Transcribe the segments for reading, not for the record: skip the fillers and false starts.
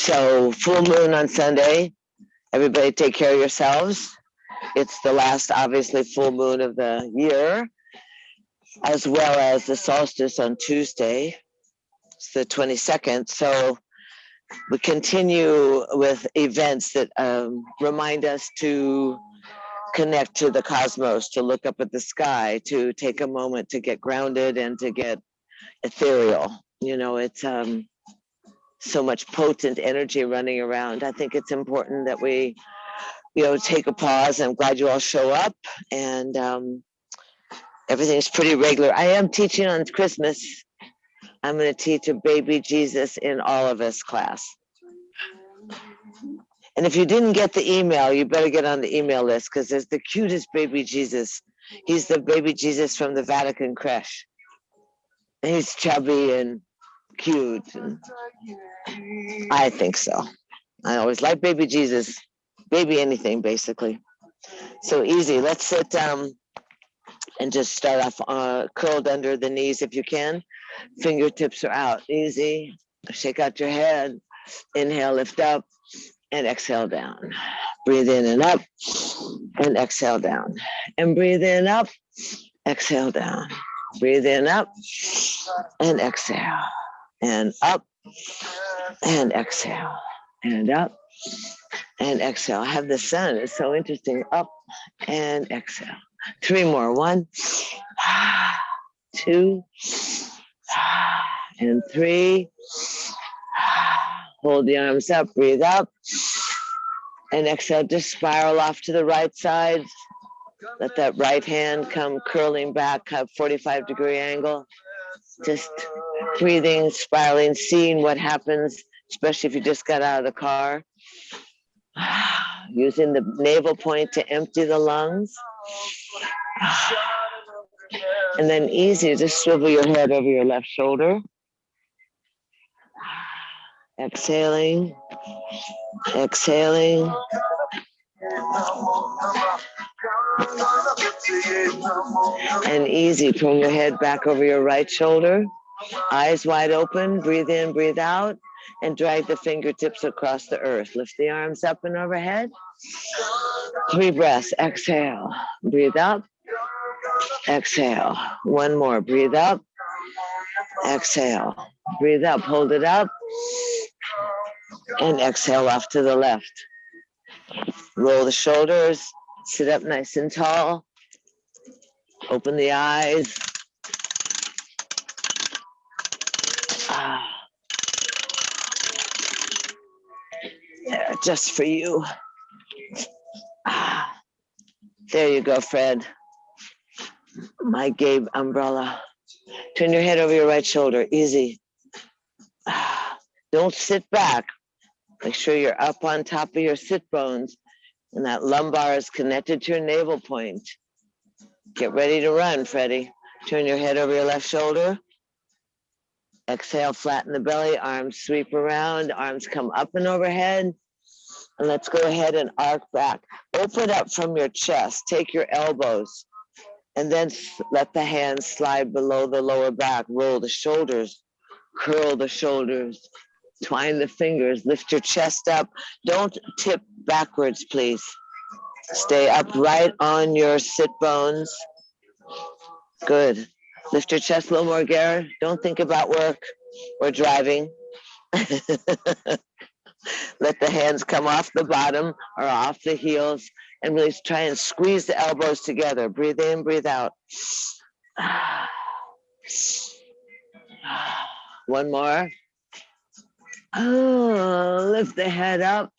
So full moon on Sunday. Everybody take care of yourselves. It's the last, obviously, full moon of the year, as well as the solstice on Tuesday. It's the 22nd. So we continue with events that remind us to connect to the cosmos, to look up at the sky, to take a moment to get grounded and to get ethereal. You know, it's so much potent energy running around. I think it's important that we, take a pause. I'm glad you all show up, and everything's pretty regular. I am teaching on Christmas. I'm going to teach a baby Jesus in all of us class. And if you didn't get the email, you better get on the email list, because there's the cutest baby Jesus. He's the baby Jesus from the Vatican creche. And he's chubby and cute. And I think so. I always like baby Jesus, baby anything, basically. So easy. Let's sit down and just start off curled under the knees if you can. Fingertips are out. Easy. Shake out your head. Inhale, lift up, and exhale down. Breathe in and up, and exhale down. And breathe in, up, exhale down. Breathe in, up, and exhale. And up, and exhale. And up, and exhale. Have the sun. It's so interesting. Up, and exhale. 3 more. 1, 2, and 3. Hold the arms up, breathe up, and exhale. Just spiral off to the right side. Let that right hand come curling back, have 45-degree angle. Just breathing, spiraling, seeing what happens, especially if you just got out of the car. Using the navel point to empty the lungs. And then easy, just swivel your head over your left shoulder. Exhaling, exhaling. And easy, turn your head back over your right shoulder. Eyes wide open, breathe in, breathe out, and drag the fingertips across the earth. Lift the arms up and overhead. 3 breaths, exhale, breathe up, exhale. 1 more, breathe up, exhale, breathe up, hold it up, and exhale off to the left. Roll the shoulders, sit up nice and tall, open the eyes. Yeah, just for you. There you go, Fred. My Gabe umbrella. Turn your head over your right shoulder, easy. Don't sit back. Make sure you're up on top of your sit bones and that lumbar is connected to your navel point. Get ready to run, Freddie. Turn your head over your left shoulder. Exhale, flatten the belly, arms sweep around, arms come up and overhead. And let's go ahead and arc back. Open up from your chest, take your elbows, and then let the hands slide below the lower back. Roll the shoulders, curl the shoulders, twine the fingers, lift your chest up. Don't tip backwards, please. Stay upright on your sit bones. Good. Lift your chest a little more, Garrett. Don't think about work or driving. Let the hands come off the bottom or off the heels and really try and squeeze the elbows together. Breathe in, breathe out. 1 more. Oh, lift the head up.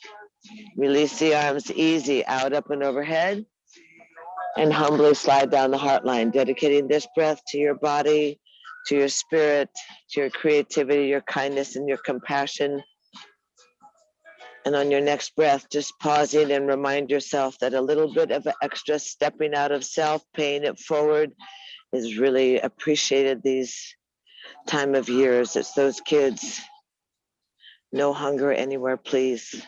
Release the arms easy, out, up, and overhead. And humbly slide down the heart line, dedicating this breath to your body, to your spirit, to your creativity, your kindness, and your compassion. And on your next breath, just pausing and remind yourself that a little bit of extra stepping out of self, paying it forward, is really appreciated these time of years. It's those kids. No hunger anywhere, please.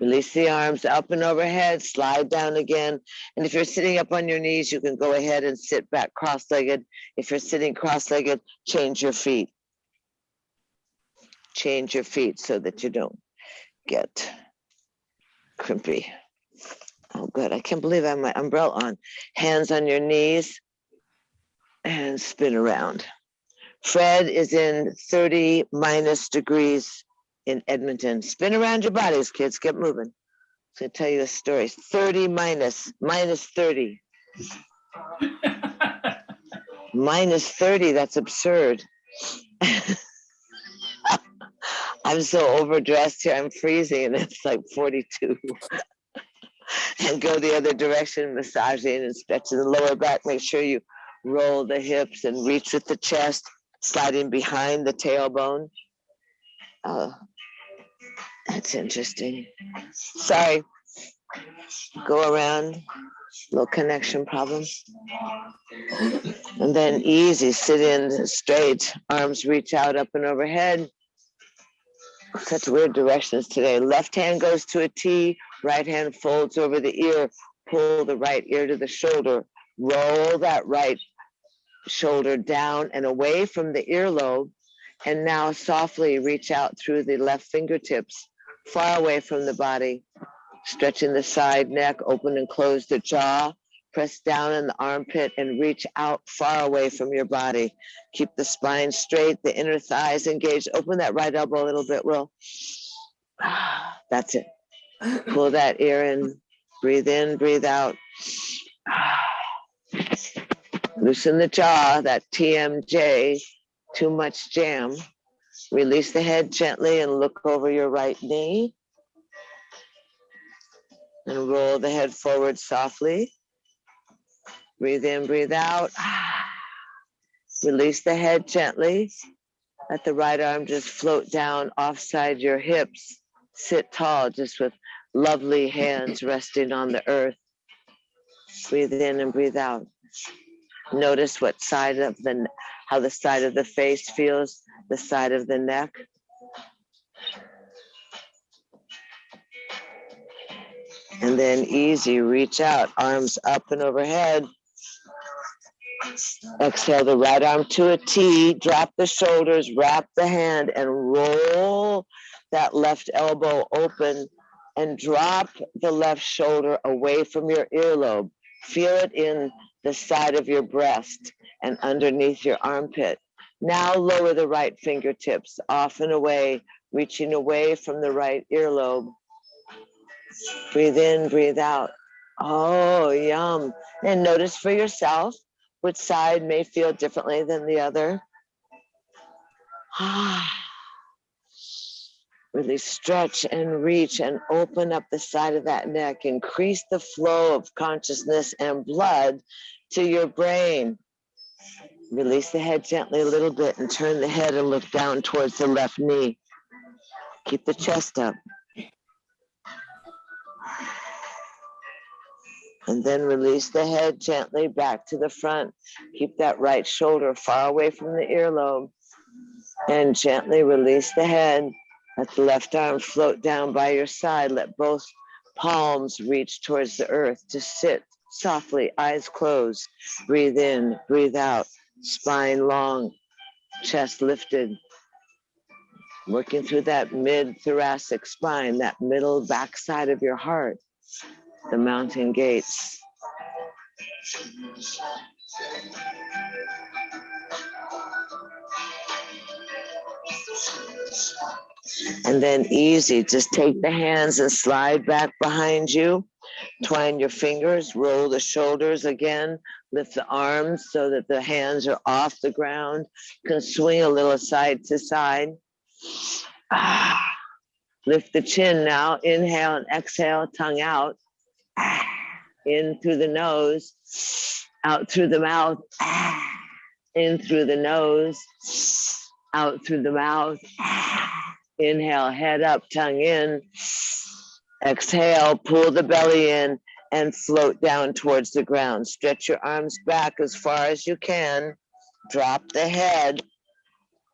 Release the arms up and overhead, slide down again. And if you're sitting up on your knees, you can go ahead and sit back cross-legged. If you're sitting cross-legged, change your feet. change your feet so that you don't get crimpy. Oh, good. I can't believe I have my umbrella on. Hands on your knees and spin around. Fred is in 30 minus degrees in Edmonton. Spin around your bodies, kids. Get moving. So I'll tell you a story. 30 minus 30. Minus 30, that's absurd. I'm so overdressed here, I'm freezing, and it's like 42. And go the other direction, massaging and stretching the lower back. Make sure you roll the hips and reach with the chest, sliding behind the tailbone. Oh, that's interesting. Sorry. Go around, little connection problem. And then easy, sit in straight, arms reach out up and overhead. Such weird directions today. Left hand goes to a T, right hand folds over the ear, pull the right ear to the shoulder, roll that right shoulder down and away from the earlobe, and now softly reach out through the left fingertips, far away from the body, stretching the side neck, open and close the jaw, press down in the armpit and reach out far away from your body. Keep the spine straight, the inner thighs engaged. Open that right elbow a little bit, Will. That's it. Pull that ear in, breathe out. Loosen the jaw, that TMJ, too much jam. Release the head gently and look over your right knee. And roll the head forward softly. Breathe in, breathe out. Release the head gently. Let the right arm just float down offside your hips. Sit tall, just with lovely hands resting on the earth. Breathe in and breathe out. Notice what side of how the side of the face feels, the side of the neck. And then easy, reach out, arms up and overhead. Exhale the right arm to a T, drop the shoulders, wrap the hand, and roll that left elbow open and drop the left shoulder away from your earlobe. Feel it in the side of your breast and underneath your armpit. Now lower the right fingertips off and away, reaching away from the right earlobe. Breathe in, breathe out. Oh, yum. And notice for yourself which side may feel differently than the other. Really stretch and reach and open up the side of that neck. Increase the flow of consciousness and blood to your brain. Release the head gently a little bit and turn the head and look down towards the left knee. Keep the chest up. And then release the head gently back to the front. Keep that right shoulder far away from the earlobe. And gently release the head. Let the left arm float down by your side. Let both palms reach towards the earth. Just sit softly, eyes closed. Breathe in, breathe out. Spine long, chest lifted. Working through that mid-thoracic spine, that middle backside of your heart. The mountain gates. And then easy, just take the hands and slide back behind you. Twine your fingers, roll the shoulders again, lift the arms so that the hands are off the ground. You can swing a little side to side. Lift the chin now, inhale and exhale, tongue out. In through the nose, out through the mouth, in through the nose, out through the mouth. Inhale, head up, tongue in. Exhale, pull the belly in and float down towards the ground. Stretch your arms back as far as you can. Drop the head.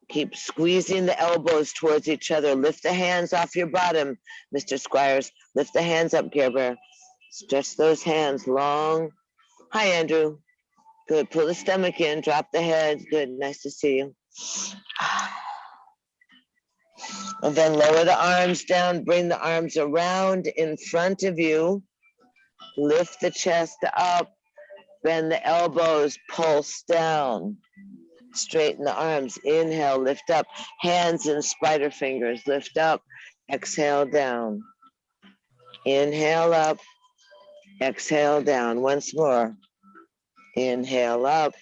Keep squeezing the elbows towards each other. Lift the hands off your bottom, Mr. Squires. Lift the hands up, Care Bear. Stretch those hands long. Hi, Andrew. Good. Pull the stomach in. Drop the head. Good. Nice to see you. And then lower the arms down, bring the arms around in front of you, lift the chest up, bend the elbows, pulse down, straighten the arms, inhale, lift up, hands and spider fingers, lift up, exhale down, inhale up, exhale down, once more, inhale up,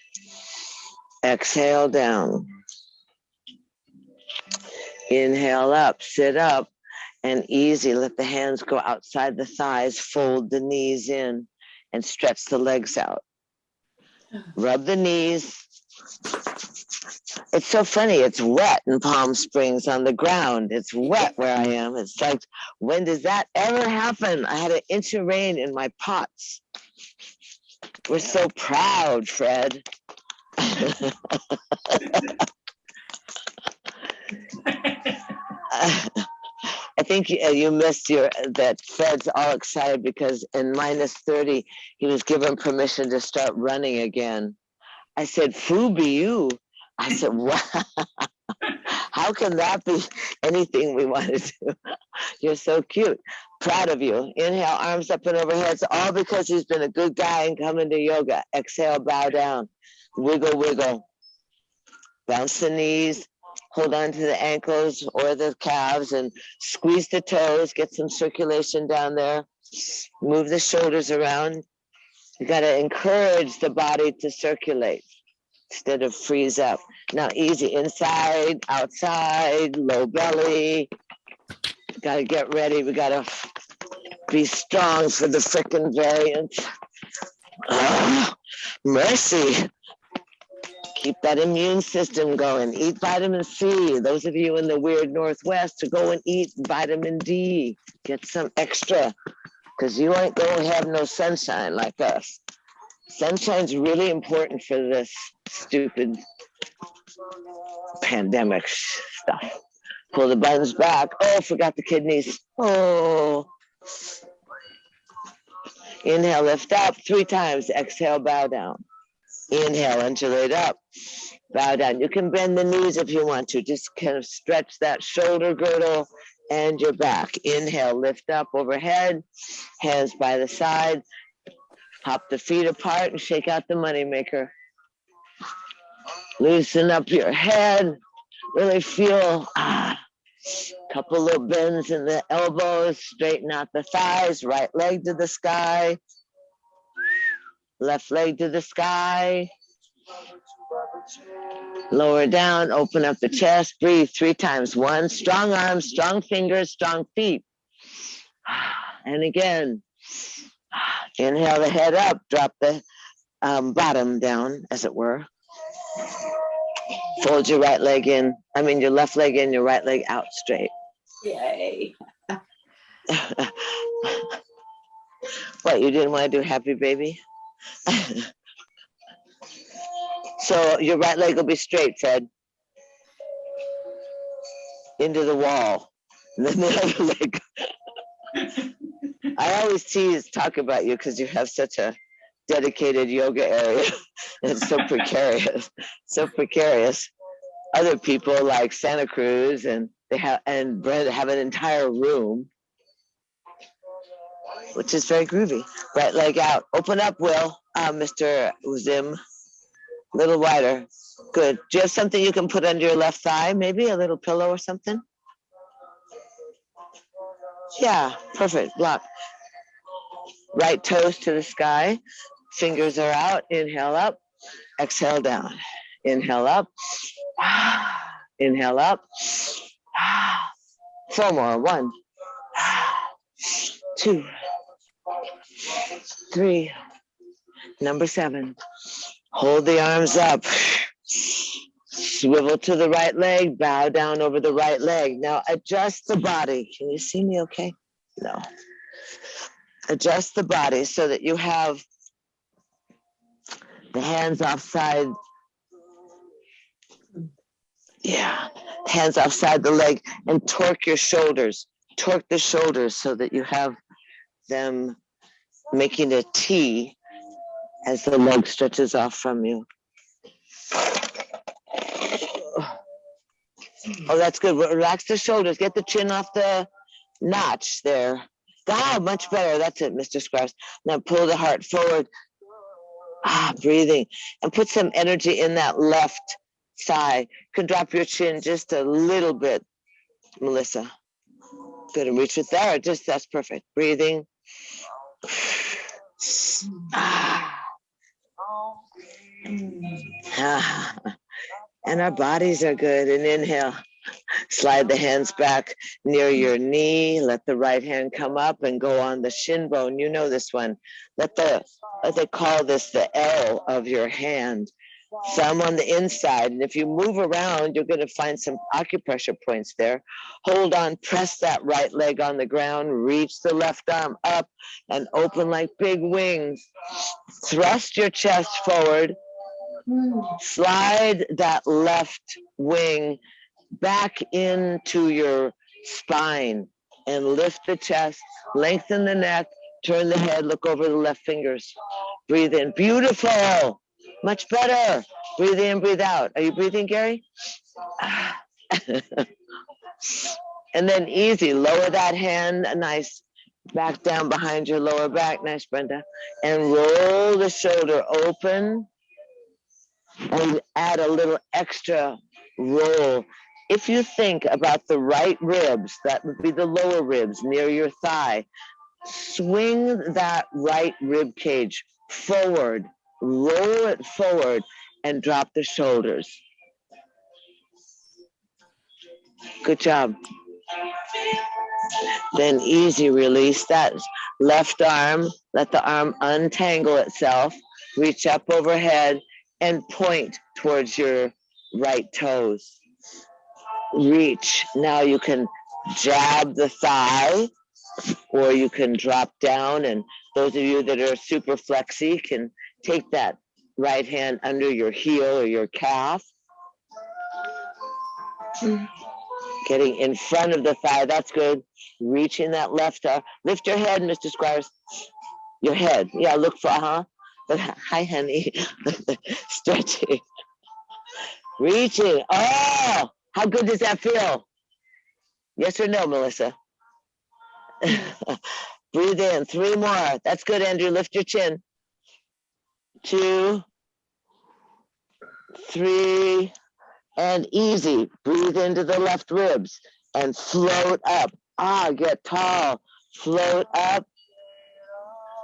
exhale down, inhale up, sit up, and easy, let the hands go outside the thighs, fold the knees in, and stretch the legs out. Rub the knees. It's so funny, it's wet in Palm Springs on the ground. It's wet where I am. It's like, when does that ever happen? I had an inch of rain in my pots. We're so proud, Fred. I think you missed that Fred's all excited because in -30, he was given permission to start running again. I said, "Foo be you." I said, "Wow, how can that be anything we want to do?" You're so cute. Proud of you. Inhale, arms up and overhead. It's all because he's been a good guy and coming to yoga. Exhale, bow down. Wiggle, wiggle. Bounce the knees. Hold on to the ankles or the calves and squeeze the toes. Get some circulation down there. Move the shoulders around. You got to encourage the body to circulate instead of freeze up. Now, easy. Inside, outside, low belly. Got to get ready. We got to be strong for the frickin' variant. Oh, mercy. Keep that immune system going. Eat vitamin C. Those of you in the weird Northwest, to go and eat vitamin D. Get some extra, because you ain't going to have no sunshine like us. Sunshine's really important for this stupid pandemic stuff. Pull the buttons back. Oh, forgot the kidneys. Oh. Inhale, lift up 3 times. Exhale, bow down. Inhale, undulate up. Bow down. You can bend the knees if you want to. Just kind of stretch that shoulder girdle and your back. Inhale, lift up overhead. Hands by the side. Hop the feet apart and shake out the moneymaker. Loosen up your head. Really feel couple little bends in the elbows. Straighten out the thighs. Right leg to the sky. Left leg to the sky. Lower down. Open up the chest. Breathe 3 times. 1. Strong arms, strong fingers, strong feet. And again. Inhale the head up. Drop the bottom down, as it were. Fold your right leg in. Your left leg in, your right leg out straight. Yay. What, you didn't want to do happy baby? So your right leg will be straight, Fred. Into the wall. And then the other leg. I always talk about you because you have such a dedicated yoga area. It's so precarious. So precarious. Other people like Santa Cruz and Brenda have an entire room, which is very groovy. Right leg out. Open up, Will. Mr. Uzim. A little wider. Good. Do you have something you can put under your left thigh? Maybe a little pillow or something? Yeah, perfect. Block. Right toes to the sky. Fingers are out. Inhale up. Exhale down. Inhale up. Inhale up. 4 more. 1, 2, 3. Number 7. Hold the arms up. Swivel to the right leg. Bow down over the right leg. Now adjust the body. Can you see me okay? No. Adjust the body so that you have the hands offside. Yeah. Hands offside the leg and torque your shoulders. Torque the shoulders so that you have them making a T as the leg stretches off from you. Oh, that's good. Relax the shoulders. Get the chin off the notch there. Ah, much better. That's it, Mr. Squares. Now pull the heart forward. Breathing. And put some energy in that left thigh. You can drop your chin just a little bit, Melissa. Good. And reach it there. Just that's perfect. Breathing. And our bodies are good. And inhale. Slide the hands back near your knee. Let the right hand come up and go on the shin bone. You know this one. Let they call this the L of your hand. Thumb on the inside. And if you move around, you're going to find some acupressure points there. Hold on, press that right leg on the ground, reach the left arm up and open like big wings. Thrust your chest forward. Slide that left wing back into your spine and lift the chest, lengthen the neck, turn the head, look over the left fingers. Breathe in. Beautiful. Much better. Breathe in, breathe out. Are you breathing, Gary? And then easy. Lower that hand. Nice. Back down behind your lower back. Nice, Brenda. And roll the shoulder open. And add a little extra roll. If you think about the right ribs, that would be the lower ribs near your thigh, swing that right rib cage forward, roll it forward, and drop the shoulders. Good job. Then easy release that left arm, let the arm untangle itself, reach up overhead, and point towards your right toes. Reach. Now you can jab the thigh, or you can drop down, and those of you that are super flexy can take that right hand under your heel or your calf. Getting in front of the thigh, that's good. Reaching that left arm. Lift your head, Mr. Squires. Your head. Yeah, look for, hi, honey. Stretching. Reaching. Oh, how good does that feel? Yes or no, Melissa? Breathe in. 3 more. That's good, Andrew. Lift your chin. 2, 3, and easy. Breathe into the left ribs and float up. Get tall. Float up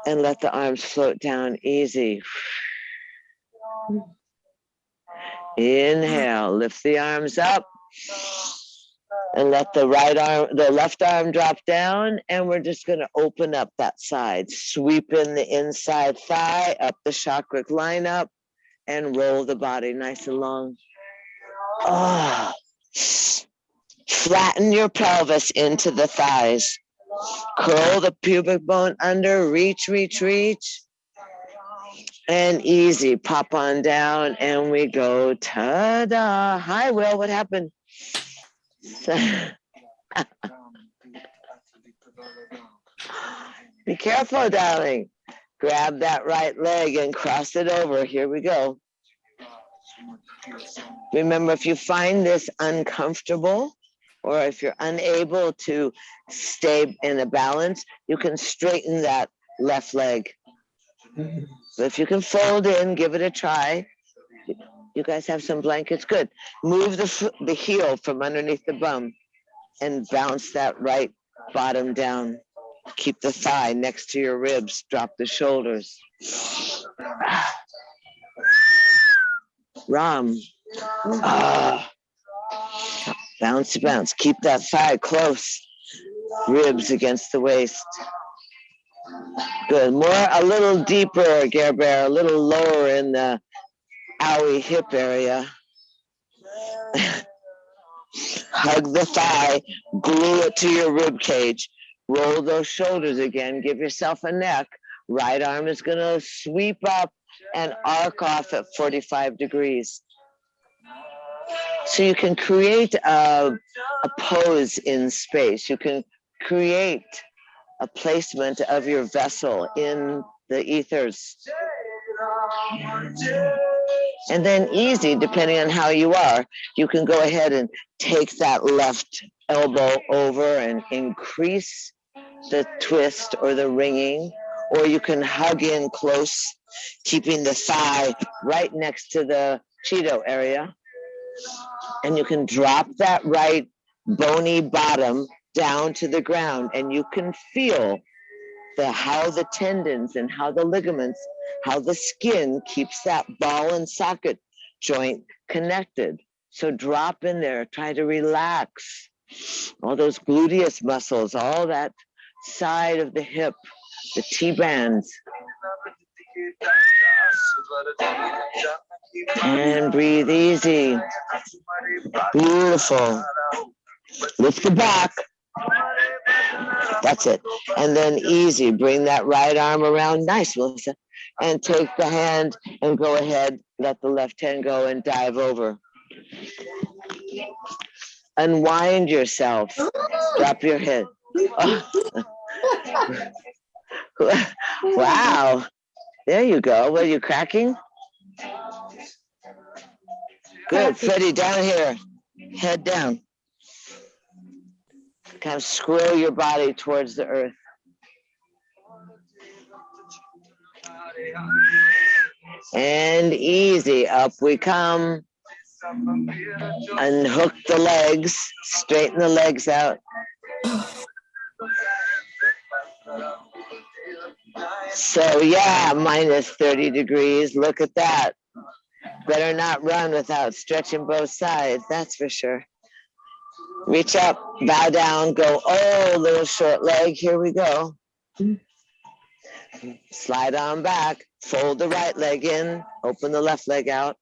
and let the arms float down. Easy. Inhale. Lift the arms up. And let the left arm drop down, and we're just going to open up that side. Sweep in the inside thigh, up the chakra line up, and roll the body nice and long. Flatten your pelvis into the thighs. Curl the pubic bone under, reach, reach, reach. And easy, pop on down, and we go, ta-da. Hi, Will, what happened? Be careful, darling. Grab that right leg and cross it over. Here we go. Remember, if you find this uncomfortable, or if you're unable to stay in a balance, you can straighten that left leg. So if you can fold in, give it a try. You guys have some blankets? Good. Move the heel from underneath the bum and bounce that right bottom down. Keep the thigh next to your ribs. Drop the shoulders. Ram. Bounce, bounce. Keep that thigh close. Ribs against the waist. Good. A little deeper, Gerber, a little lower in the owie hip area. Hug the thigh, glue it to your rib cage. Roll those shoulders again. Give yourself a neck. Right arm is going to sweep up and arc off at 45 degrees. So you can create a pose in space. You can create a placement of your vessel in the ethers. And then easy, depending on how you are, you can go ahead and take that left elbow over and increase the twist or the ringing, or you can hug in close, keeping the thigh right next to the Cheeto area. And you can drop that right bony bottom down to the ground, and you can feel how the tendons and how the ligaments, how the skin keeps that ball and socket joint connected. So drop in there, try to relax all those gluteus muscles, all that side of the hip, the T-bands. And breathe easy. Beautiful. Lift the back. That's it. And then easy. Bring that right arm around. Nice, Melissa. And take the hand and go ahead. Let the left hand go and dive over. Unwind yourself. Drop your head. Oh. Wow. There you go. What are you cracking? Good. Freddie, down here. Head down. Kind of scroll your body towards the earth. And easy. Up we come. Unhook the legs. Straighten the legs out. So yeah, minus 30 degrees. Look at that. Better not run without stretching both sides. That's for sure. Reach up, bow down, go, oh, little short leg. Here we go. Slide on back. Fold the right leg in. Open the left leg out.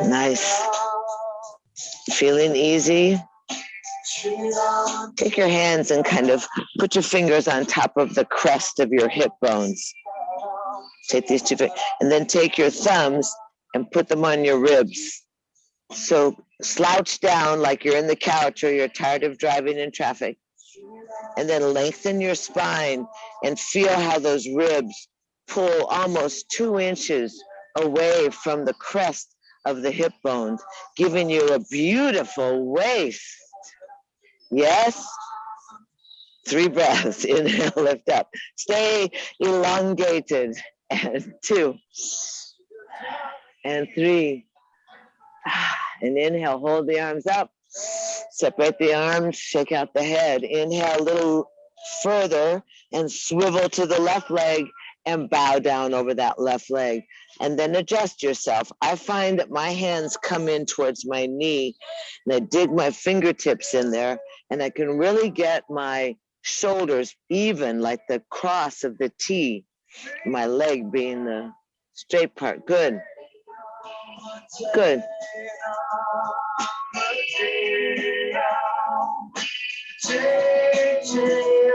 Nice. Feeling easy? Take your hands and kind of put your fingers on top of the crest of your hip bones. Take these two fingers, and then take your thumbs and put them on your ribs. So slouch down like you're in the couch or you're tired of driving in traffic. And then lengthen your spine and feel how those ribs pull almost 2 inches away from the crest of the hip bones, giving you a beautiful waist. Yes? 3 breaths. Inhale, lift up. Stay elongated. And 2. And 3. And inhale, hold the arms up. Separate the arms, shake out the head. Inhale a little further and swivel to the left leg and bow down over that left leg. And then adjust yourself. I find that my hands come in towards my knee and I dig my fingertips in there and I can really get my shoulders even like the cross of the T, my leg being the straight part. Good. Good.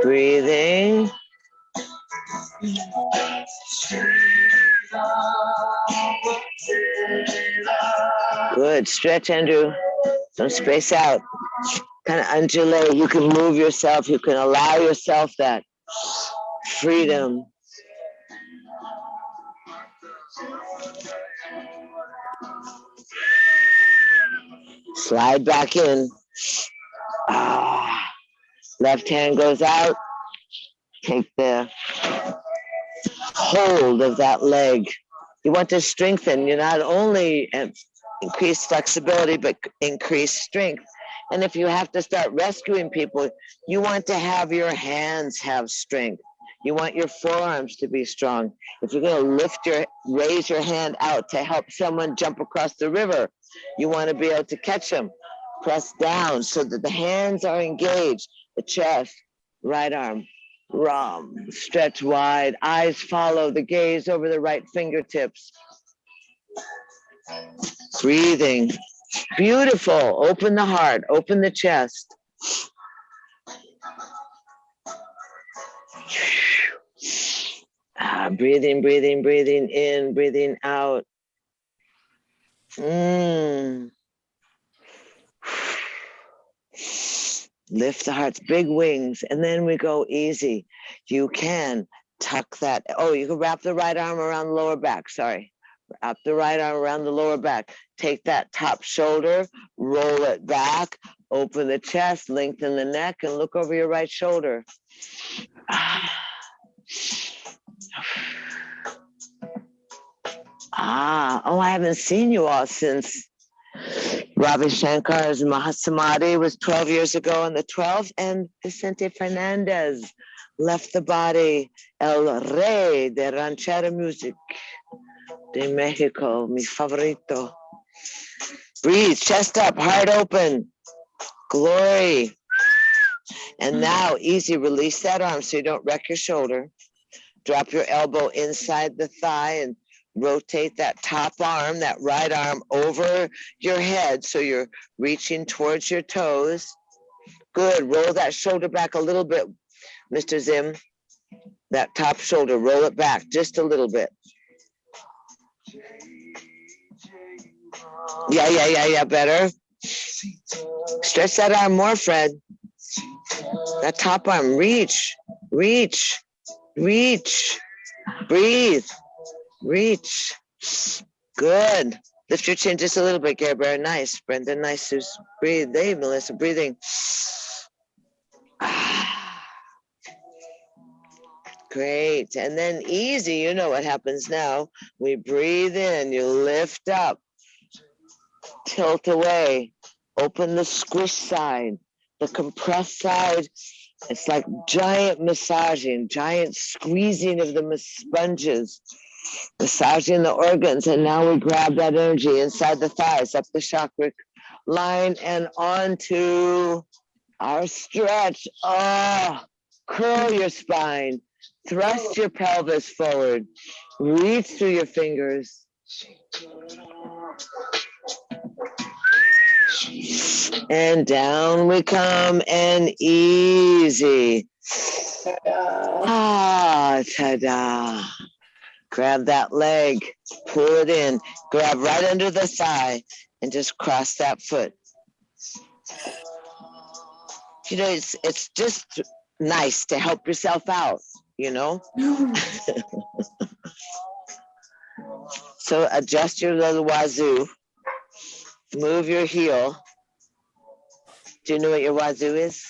Breathing. Good. Stretch, Andrew. Don't space out. Kind of undulate. You can move yourself. You can allow yourself that freedom. Slide back in. Left hand goes out. Take the hold of that leg. You want to strengthen. You not only increase flexibility, but increase strength. And if you have to start rescuing people, you want to have your hands have strength. You want your forearms to be strong. If you're going to raise your hand out to help someone jump across the river, you want to be able to catch them. Press down so that the hands are engaged. The chest, right arm, stretch wide. Eyes follow the gaze over the right fingertips. Breathing. Beautiful. Open the heart. Open the chest. Breathing, breathing, breathing in, breathing out. Lift the heart's big wings, and then we go easy. You can tuck that. Oh, you can wrap the right arm around the lower back. Sorry. Wrap the right arm around the lower back. Take that top shoulder, roll it back, open the chest, lengthen the neck, and look over your right shoulder. Oh, I haven't seen you all since Ravi Shankar's Mahasamadhi was 12 years ago on the 12th, and Vicente Fernandez left the body. El Rey de Ranchera Music de Mexico, mi favorito. Breathe, chest up, heart open. Glory. And now, easy, release that arm so you don't wreck your shoulder. Drop your elbow inside the thigh and rotate that top arm, that right arm, over your head so you're reaching towards your toes. Good. Roll that shoulder back a little bit, Mr. Zim. That top shoulder, roll it back just a little bit. Yeah, better. Stretch that arm more, Fred. That top arm, reach. Breathe. Reach. Good. Lift your chin just a little bit, Gare Bear. Nice. Brenda, nice. Breathe. Hey, Melissa, breathing. Great. And then easy, you know what happens now. We breathe in, you lift up, tilt away, open the squish side, the compressed side. It's like giant massaging, giant squeezing of the sponges, massaging the organs. And now we grab that energy inside the thighs, up the chakra line and onto our stretch. Oh, curl your spine. Thrust your pelvis forward. Reach through your fingers. And down we come, and easy. Ta-da. Grab that leg, pull it in, grab right under the thigh, and just cross that foot. You know, it's just nice to help yourself out, you know? So adjust your little wazoo. Move your heel. Do you know what your wazoo is?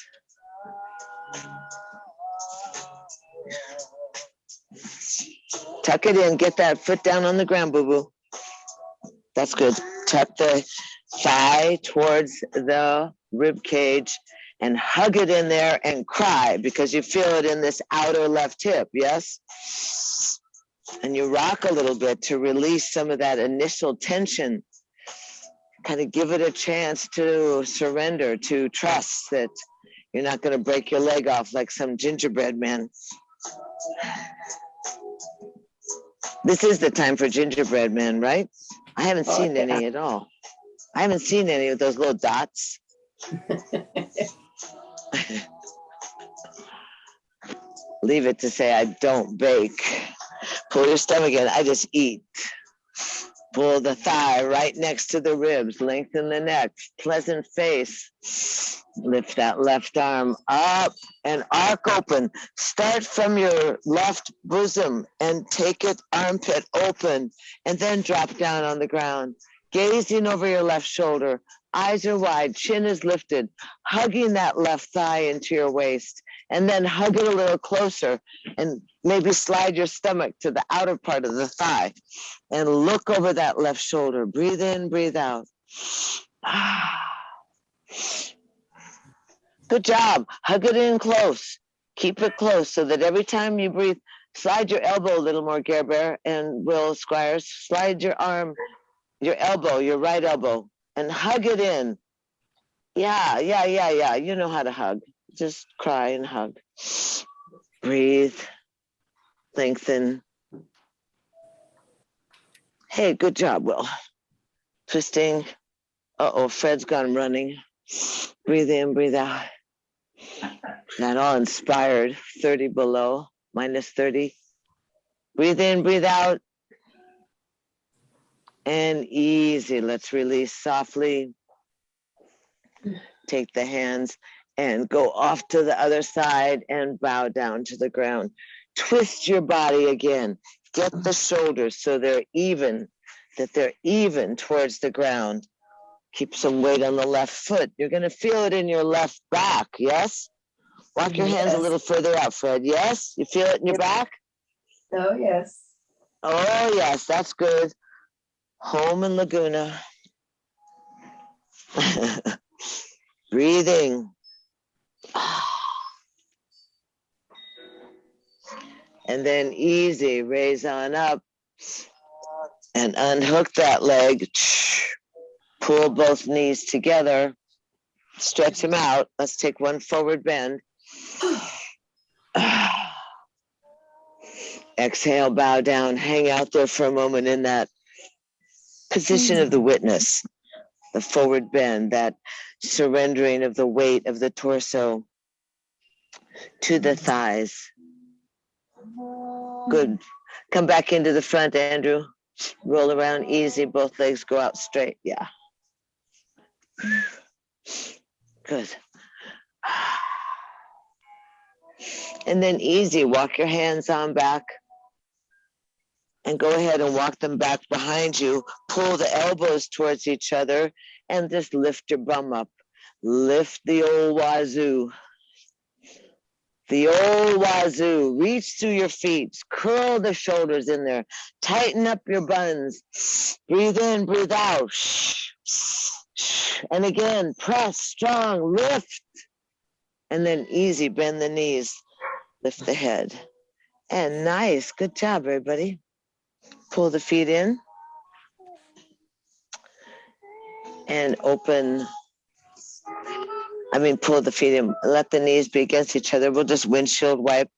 Tuck it in. Get that foot down on the ground, boo-boo. That's good. Tuck the thigh towards the rib cage and hug it in there and cry because you feel it in this outer left hip, yes? And you rock a little bit to release some of that initial tension. Kind of give it a chance to surrender, to trust that you're not going to break your leg off like some gingerbread man. This is the time for gingerbread men, right? I haven't seen any at all. I haven't seen any of those little dots. Leave it to say I don't bake. Pull your stomach in. I just eat. Pull the thigh right next to the ribs. Lengthen the neck. Pleasant face. Lift that left arm up and arc open. Start from your left bosom and take it armpit open and then drop down on the ground. Gazing over your left shoulder. Eyes are wide. Chin is lifted. Hugging that left thigh into your waist. And then hug it a little closer and maybe slide your stomach to the outer part of the thigh and look over that left shoulder. Breathe in, breathe out. Good job. Hug it in close. Keep it close so that every time you breathe, slide your elbow a little more, Gare Bear and Will Squires. Slide your arm, your elbow, your right elbow, and hug it in. Yeah. You know how to hug. Just cry and hug. Breathe. Lengthen. Hey, good job, Will. Twisting. Uh-oh, Fred's gone running. Breathe in, breathe out. Not all inspired. 30 below, minus 30. Breathe in, breathe out. And easy. Let's release softly. Take the hands and go off to the other side and bow down to the ground. Twist your body again. Get the shoulders so they're even, that they're even towards the ground. Keep some weight on the left foot. You're going to feel it in your left back, yes? Walk your hands a little further out, Fred. Yes? You feel it in your back? Oh, yes. Oh, yes, that's good. Home in Laguna. Breathing. And then easy, raise on up and unhook that leg. Pull both knees together. Stretch them out. Let's take one forward bend. Exhale, bow down, hang out there for a moment in that position of the witness, the forward bend, that surrendering of the weight of the torso to the thighs. Good. Come back into the front, Andrew. Roll around easy. Both legs go out straight. Yeah. Good. And then easy. Walk your hands on back. And go ahead and walk them back behind you. Pull the elbows towards each other and just lift your bum up. Lift the old wazoo. The old wazoo. Reach through your feet. Curl the shoulders in there. Tighten up your buns. Breathe in, breathe out. And again, press strong, lift. And then easy, bend the knees. Lift the head. And nice. Good job, everybody. Pull the feet in. And open. Pull the feet in. Let the knees be against each other. We'll just windshield wipe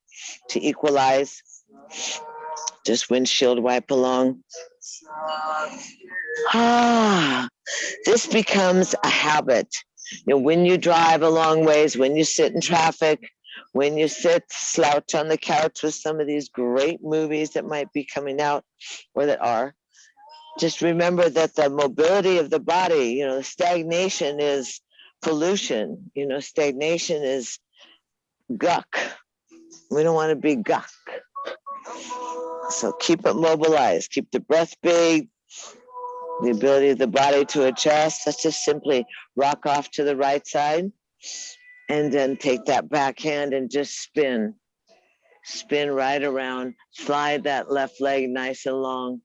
to equalize. Just windshield wipe along. This becomes a habit. When you drive a long ways, when you sit in traffic, when you sit slouch on the couch with some of these great movies that might be coming out or that are, just remember that the mobility of the body, the stagnation is pollution. Stagnation is guck. We don't want to be guck. So keep it mobilized. Keep the breath big. The ability of the body to adjust. Let's just simply rock off to the right side and then take that back hand and just spin. Spin right around. Slide that left leg nice and long.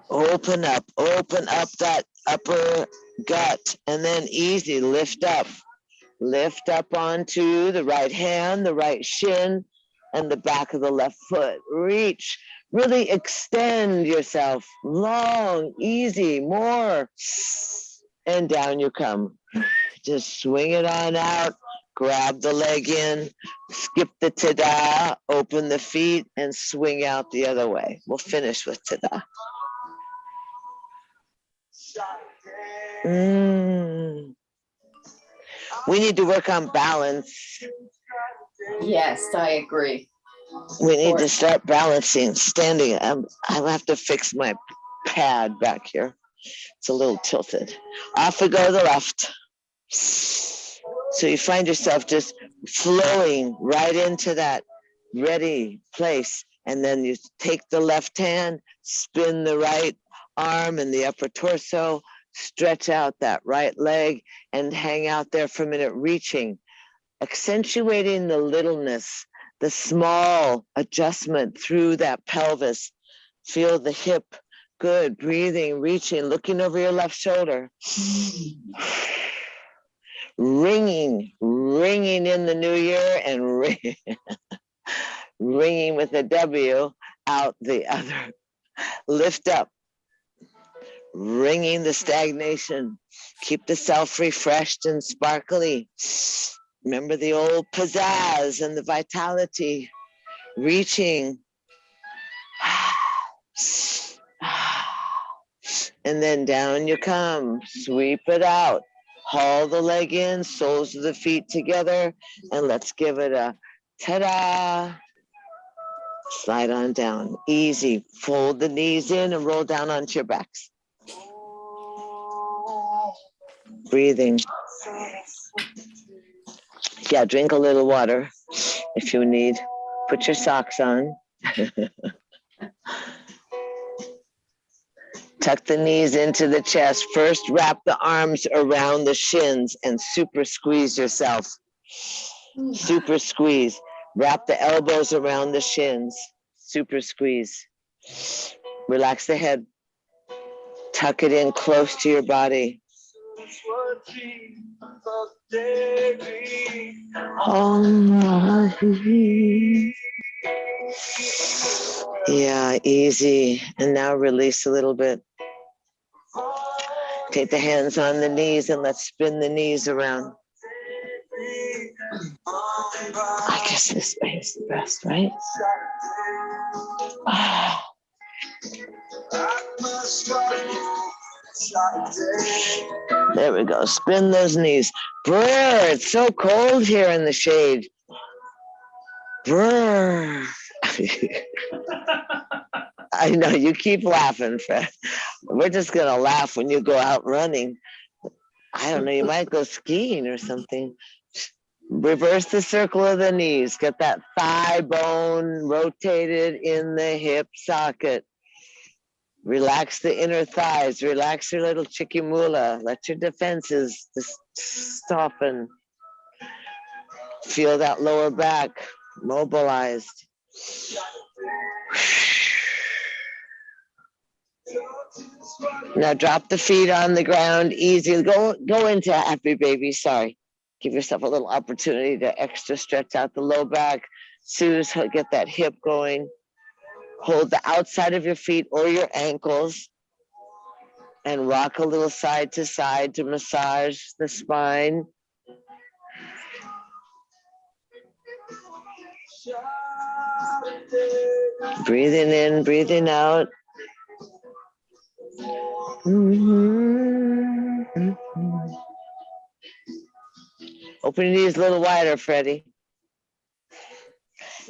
Open up that upper gut and then easy, lift up. Lift up onto the right hand, the right shin, and the back of the left foot. Reach, really extend yourself. Long, easy, more. And down you come. Just swing it on out. Grab the leg in. Skip the tada. Open the feet and swing out the other way. We'll finish with tada. We need to work on balance. Yes, I agree. We need to start balancing, standing. I'll have to fix my pad back here. It's a little tilted. Off we go to the left. So you find yourself just flowing right into that ready place. And then you take the left hand, spin the right arm and the upper torso, stretch out that right leg and hang out there for a minute, reaching, accentuating the littleness, the small adjustment through that pelvis. Feel the hip. Good. Breathing, reaching, looking over your left shoulder. Ringing in the new year and ringing with a W out the other. Lift up. Ringing the stagnation. Keep the self refreshed and sparkly. Remember the old pizzazz and the vitality. Reaching. And then down you come. Sweep it out. Haul the leg in, soles of the feet together, and let's give it a ta-da. Slide on down. Easy. Fold the knees in and roll down onto your backs. breathing. Yeah, drink a little water if you need. Put your socks on. Tuck the knees into the chest. First, wrap the arms around the shins and super squeeze yourself. Super squeeze. Wrap the elbows around the shins. Super squeeze. Relax the head. Tuck it in close to your body. Yeah, easy. And now release a little bit. Take the hands on the knees and let's spin the knees around. I guess this way is the best, right? There we go. Spin those knees. Brr, it's so cold here in the shade. Brr. I know, you keep laughing, Fred. We're just going to laugh when you go out running. I don't know, you might go skiing or something. Reverse the circle of the knees. Get that thigh bone rotated in the hip socket. Relax the inner thighs. Relax your little chikimula. Let your defenses just soften. Feel that lower back mobilized. Now drop the feet on the ground easy. Go into happy baby. Sorry. Give yourself a little opportunity to extra stretch out the low back. Soothe, get that hip going. Hold the outside of your feet or your ankles and rock a little side to side to massage the spine. Breathing in, breathing out. Open your knees a little wider, Freddie.